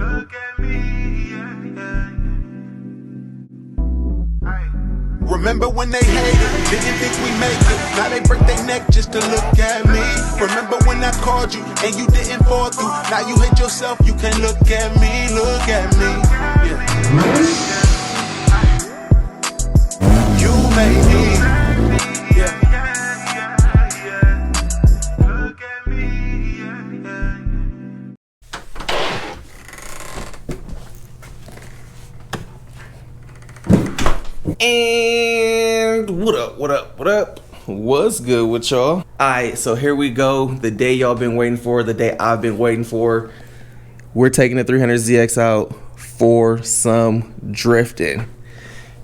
Look at me, Remember when they hated, didn't think we make it. Now they break their neck just to look at me. Remember when I called you and you didn't fall through. Now you hate yourself, you can't look at me, look at me. Yeah. You made me. Yeah. Look at me. And what up? What's good with y'all? Alright, so here we go. The day y'all been waiting for, the day I've been waiting for. We're taking the 300ZX out for some drifting.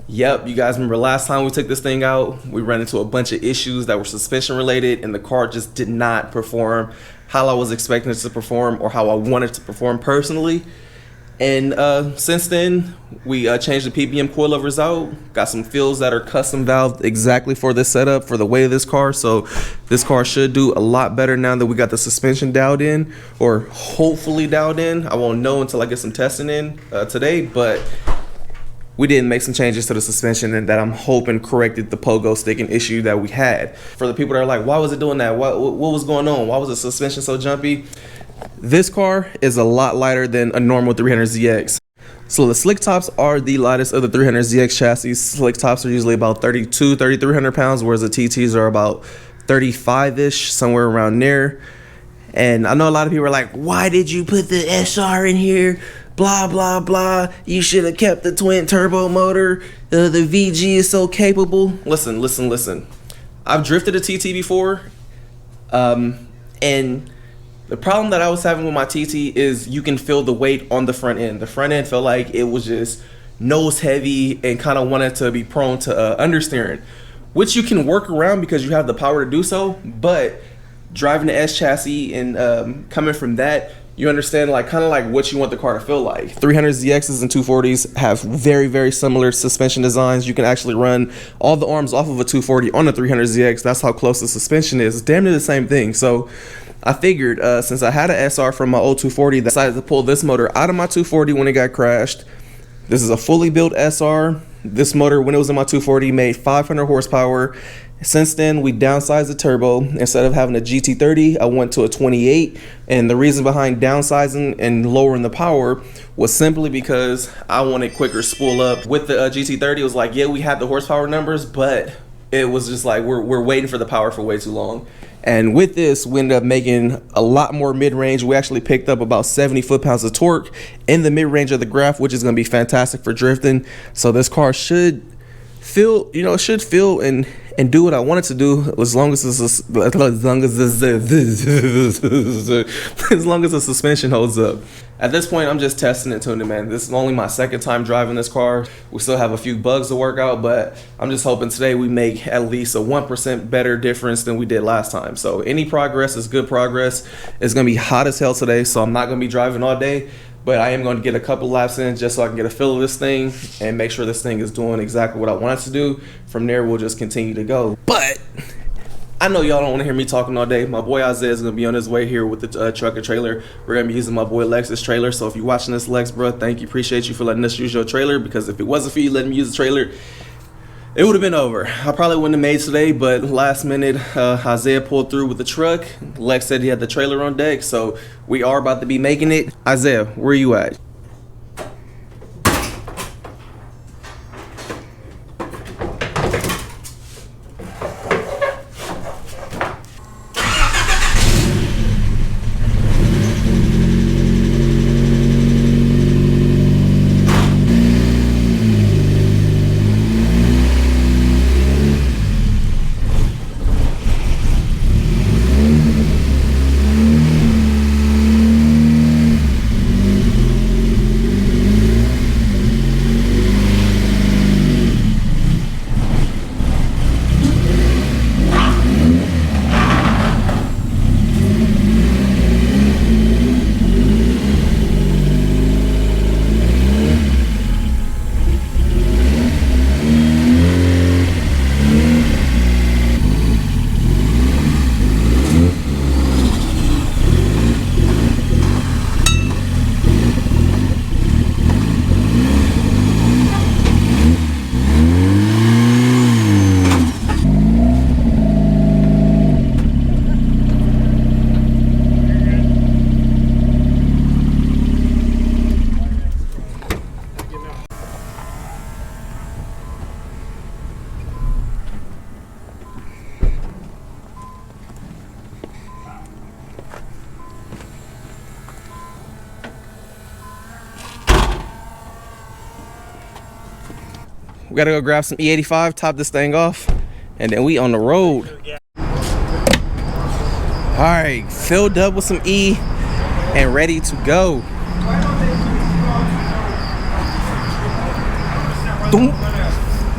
Yep, you guys remember last time we took this thing out, we ran into a bunch of issues that were suspension related and the car just did not perform how I was expecting it to perform or how I wanted to perform personally. And since then, we changed the PPM coilovers out, got some fills that are custom valved exactly for this setup, for the weight of this car. So this car should do a lot better now that we got the suspension dialed in, or hopefully dialed in. I won't know until I get some testing in today, but we did make some changes to the suspension and that I'm hoping corrected the pogo sticking issue that we had. For the people that are like, why was it doing that? What was going on? Why was the suspension so jumpy? This car is a lot lighter than a normal 300ZX. So the slick tops are the lightest of the 300ZX chassis. Slick tops are usually about 3,300 pounds, whereas the TTs are about 35-ish, somewhere around there. And I know a lot of people are like, why did you put the SR in here? Blah, blah, blah. You should have kept the twin turbo motor. The VG is so capable. Listen. I've drifted a TT before. And the problem that I was having with my TT is you can feel the weight on the front end. The front end felt like it was just nose heavy and kind of wanted to be prone to understeering, which you can work around because you have the power to do so. But driving the S chassis and coming from that, you understand kind of like what you want the car to feel like. 300ZXs and 240s have very, very similar suspension designs. You can actually run all the arms off of a 240 on a 300ZX. That's how close the suspension is. It's damn near the same thing. So I figured since I had an SR from my old 240, I decided to pull this motor out of my 240 when it got crashed. This is a fully built SR. This motor, when it was in my 240, made 500 horsepower. Since then, we downsized the turbo. Instead of having a GT30, I went to a 28. And the reason behind downsizing and lowering the power was simply because I wanted quicker spool up. With the GT30, it was like, yeah, we had the horsepower numbers, but it was just like we're waiting for the power for way too long. And with this, we ended up making a lot more mid-range. We actually picked up about 70 foot-pounds of torque in the mid-range of the graph, which is going to be fantastic for drifting. So this car should feel, and do what I want it to do as long as the suspension holds up. At this point, I'm just testing and tuning, man. This is only my second time driving this car. We still have a few bugs to work out, but I'm just hoping today we make at least a 1% better difference than we did last time. So any progress is good progress. It's gonna be hot as hell today, so I'm not gonna be driving all day, but I am going to get a couple laps in just so I can get a feel of this thing and make sure this thing is doing exactly what I want it to do. From there, we'll just continue to go. But I know y'all don't want to hear me talking all day. My boy Isaiah is going to be on his way here with the truck and trailer. We're going to be using my boy Lex's trailer. So if you're watching this, Lex, bro, thank you. Appreciate you for letting us use your trailer, because if it wasn't for you letting me use the trailer, it would have been over. I probably wouldn't have made today, but last minute, Isaiah pulled through with the truck. Lex said he had the trailer on deck, so we are about to be making it. Isaiah, where are you at? We gotta go grab some E85, top this thing off, and then we on the road. All right, filled up with some E and ready to go. Doom,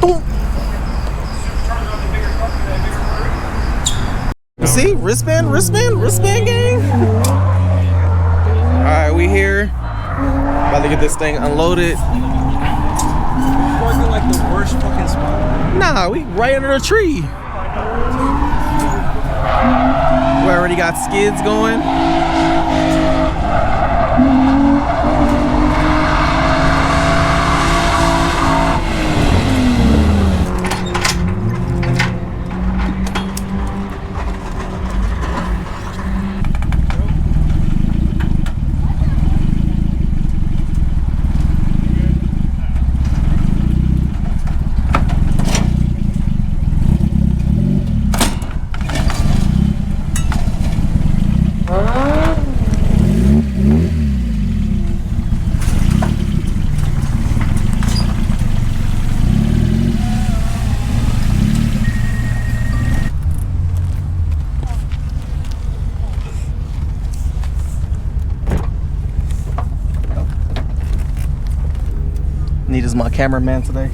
doom. See, wristband gang. All right, we here. About to get this thing unloaded. Wasn't like the worst fucking spot. Nah, we right under the tree. We already got skids going. Need is my cameraman today.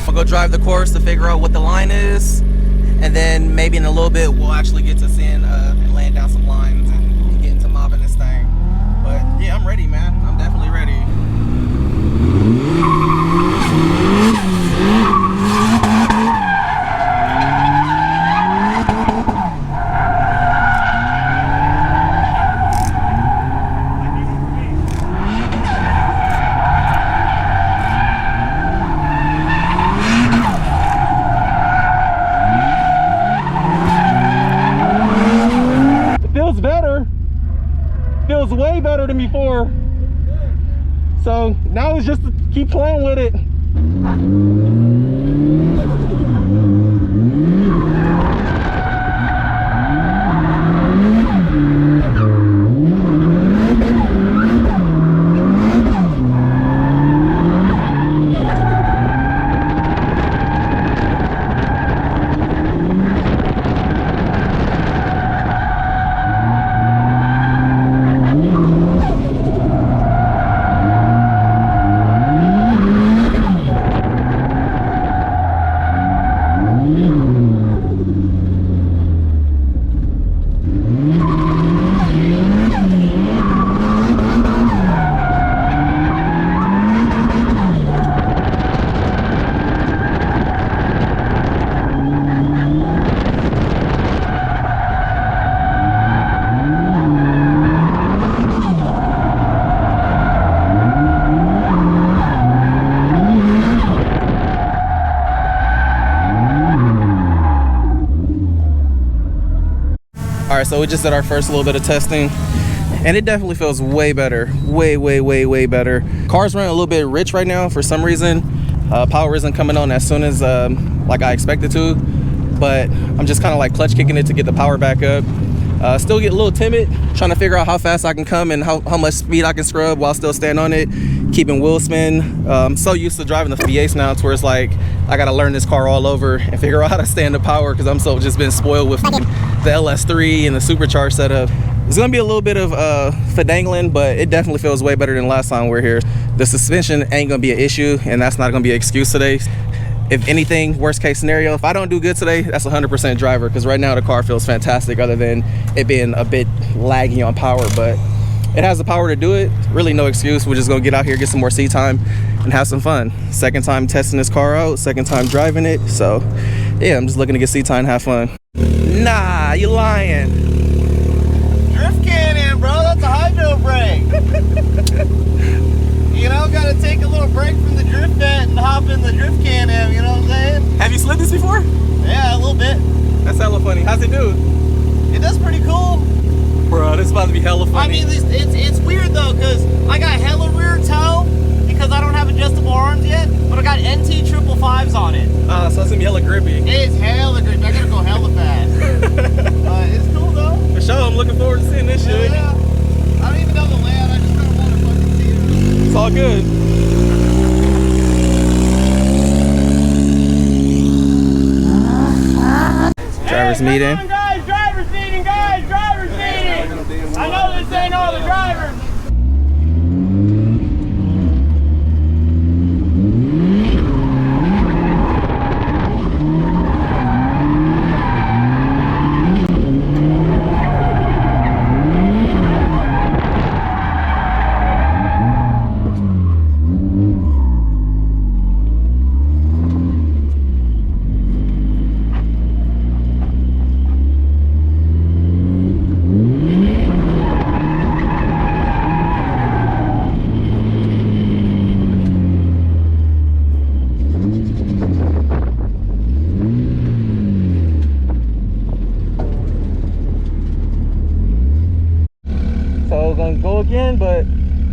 I'll go drive the course to figure out what the line is, and then maybe in a little bit we'll actually get to seeing and laying down some lines and getting to mobbing this thing. But yeah, I'm ready, man. I'm definitely ready. Feels better. Feels way better than before. So now it's just to keep playing with it. All right, so we just did our first little bit of testing, and it definitely feels way better, way better. Car's running a little bit rich right now for some reason. Power isn't coming on as soon as like I expected to, but I'm just kind of like clutch kicking it to get the power back up. Still get a little timid, trying to figure out how fast I can come and how much speed I can scrub while still staying on it, keeping wheel spin. I'm so used to driving the V8s now to where it's like I gotta learn this car all over and figure out how to stay in the power, because I'm so just been spoiled with the LS3 and the supercharged setup. It's gonna be a little bit of fidangling, but it definitely feels way better than last time we were here. The suspension ain't gonna be an issue, and that's not gonna be an excuse today. If anything, worst case scenario, if I don't do good today, that's 100% driver, because right now the car feels fantastic other than it being a bit laggy on power, but it has the power to do it. Really no excuse. We're just gonna get out here, get some more seat time and have some fun. Second time testing this car out, second time driving it. So yeah, I'm just looking to get seat time and have fun. Nah, you lying. Drift cannon, bro. That's a hydro brake. You know, gotta take a little break from the drift net and hop in the drift cannon. You know what I'm saying? Have you slid this before? Yeah, a little bit. That's hella funny. How's it do? It does pretty cool. Bro, this is about to be hella funny. I mean, it's weird though, because I got hella rear toe because I don't have adjustable arms yet, but I got all good. Driver's meeting. Come on, guys, driver's meeting, guys, driver's meeting. I know this ain't all the drivers. So gonna go again, but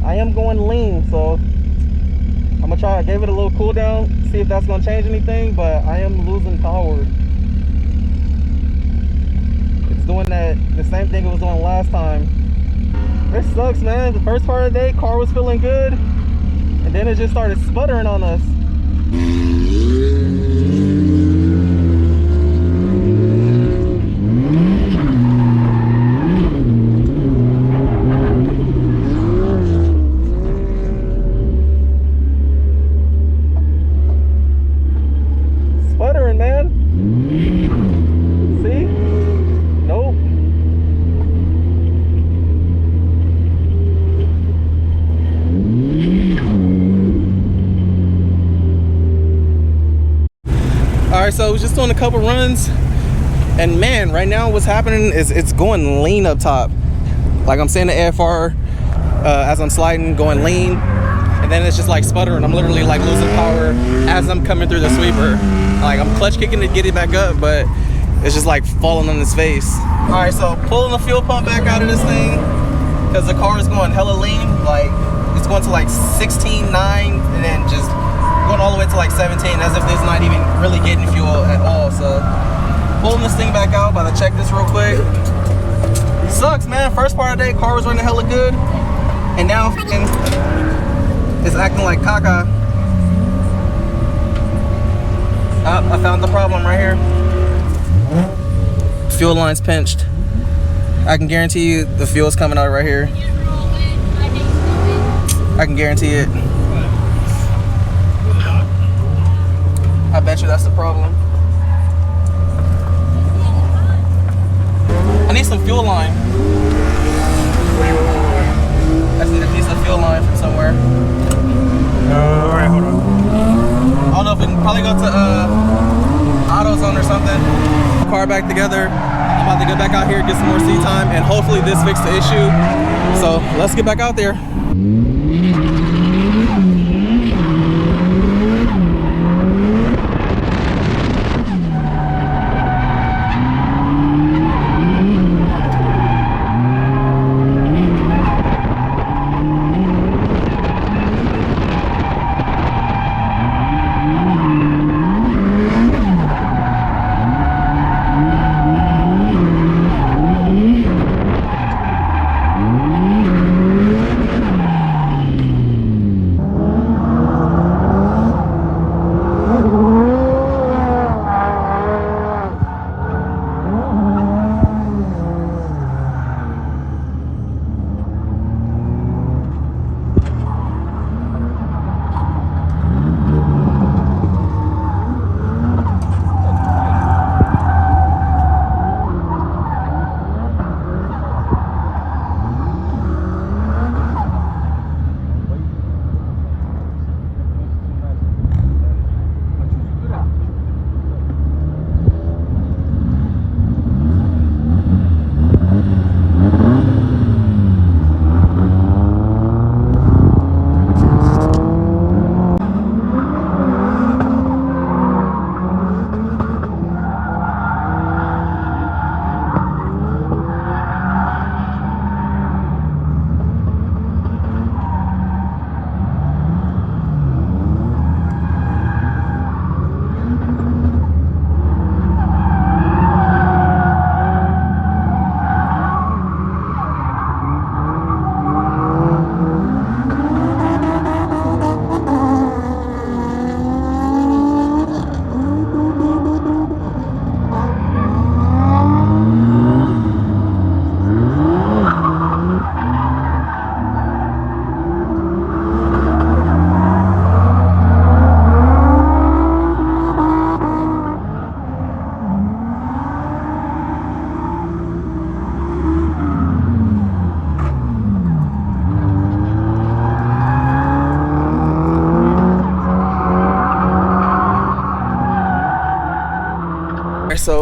I am going lean, so I'm gonna try. I gave it a little cool down, see if that's gonna change anything, but I am losing power. It's doing the same thing it was doing last time. This sucks, man. The first part of the day, car was feeling good, and then it just started sputtering on us. Sputtering, man. See? Nope. Alright, so I was just doing a couple runs, and man, right now what's happening is it's going lean up top. Like I'm saying the AFR as I'm sliding, going lean, and then it's just like sputtering. I'm literally like losing power as I'm coming through the sweeper. Like I'm clutch kicking to get it back up, but it's just like falling on his face. Alright, so pulling the fuel pump back out of this thing, because the car is going hella lean. Like it's going to like 16.9 and then just going all the way to like 17, as if it's not even really getting fuel at all. So pulling this thing back out, about to check this real quick. Sucks, man. First part of the day, car was running hella good, and now it's acting like caca. I found the problem right here. Fuel line's pinched. I can guarantee you the fuel's coming out right here. I can guarantee it. I bet you that's the problem. I need some fuel line. I just need a piece of fuel line from somewhere. Alright, hold on. I don't know if we can probably go to AutoZone or something. Car back together. I'm about to get back out here, get some more seat time, and hopefully this fixed the issue. So let's get back out there.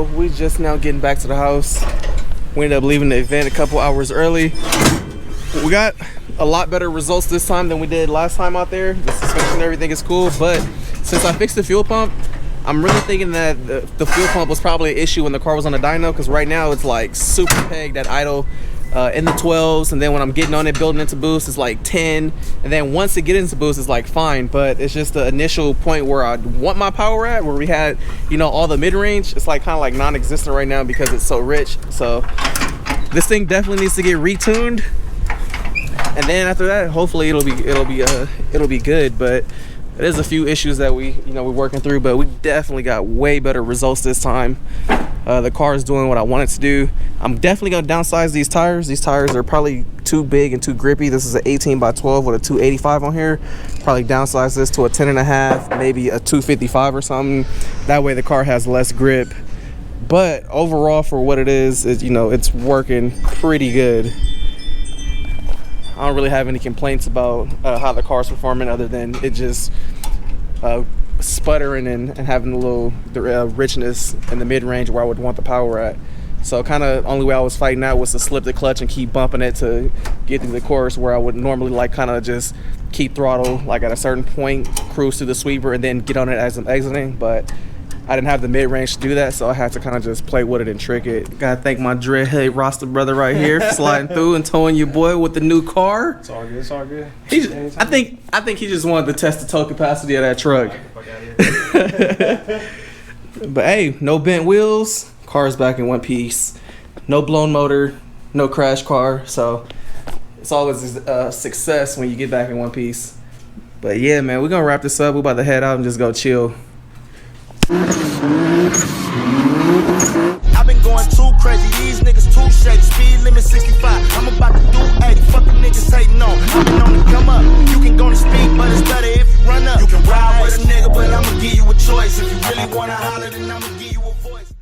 so we just now getting back to the house. We ended up leaving the event a couple hours early. We got a lot better results this time than we did last time out there. The suspension and everything is cool, but since I fixed the fuel pump, I'm really thinking that the fuel pump was probably an issue when the car was on the dyno, because right now it's like super pegged at idle in the 12s, and then when I'm getting on it, building into boost, it's like 10, and then once it gets into boost, it's like fine, but it's just the initial point where I want my power at, where we had, you know, all the mid-range, it's like kind of like non-existent right now because it's so rich. So this thing definitely needs to get retuned, and then after that, hopefully it'll be good. But there's a few issues that we're working through, but we definitely got way better results this time. The car is doing what I want it to do. I'm definitely gonna downsize these tires. These tires are probably too big and too grippy. This is an 18x12 with a 285 on here. Probably downsize this to a 10.5, maybe a 255 or something. That way the car has less grip. But overall, for what it is, it's working pretty good. I don't really have any complaints about how the car's performing, other than it just sputtering and having a little richness in the mid-range where I would want the power at. So kind of only way I was fighting out was to slip the clutch and keep bumping it to get through the course, where I would normally like kind of just keep throttle like at a certain point, cruise through the sweeper, and then get on it as I'm exiting. But I didn't have the mid-range to do that, so I had to kind of just play with it and trick it. Gotta thank my dreadhead Rasta brother right here for sliding through and towing your boy with the new car. It's all good. It's all good. I think he just wanted to test the tow capacity of that truck. But hey, no bent wheels. Car's back in one piece. No blown motor. No crash car. So it's always a success when you get back in one piece. But yeah, man, we're gonna wrap this up. We're about to head out and just go chill. I've been going too crazy, these niggas too shady, speed limit 65. I'm about to do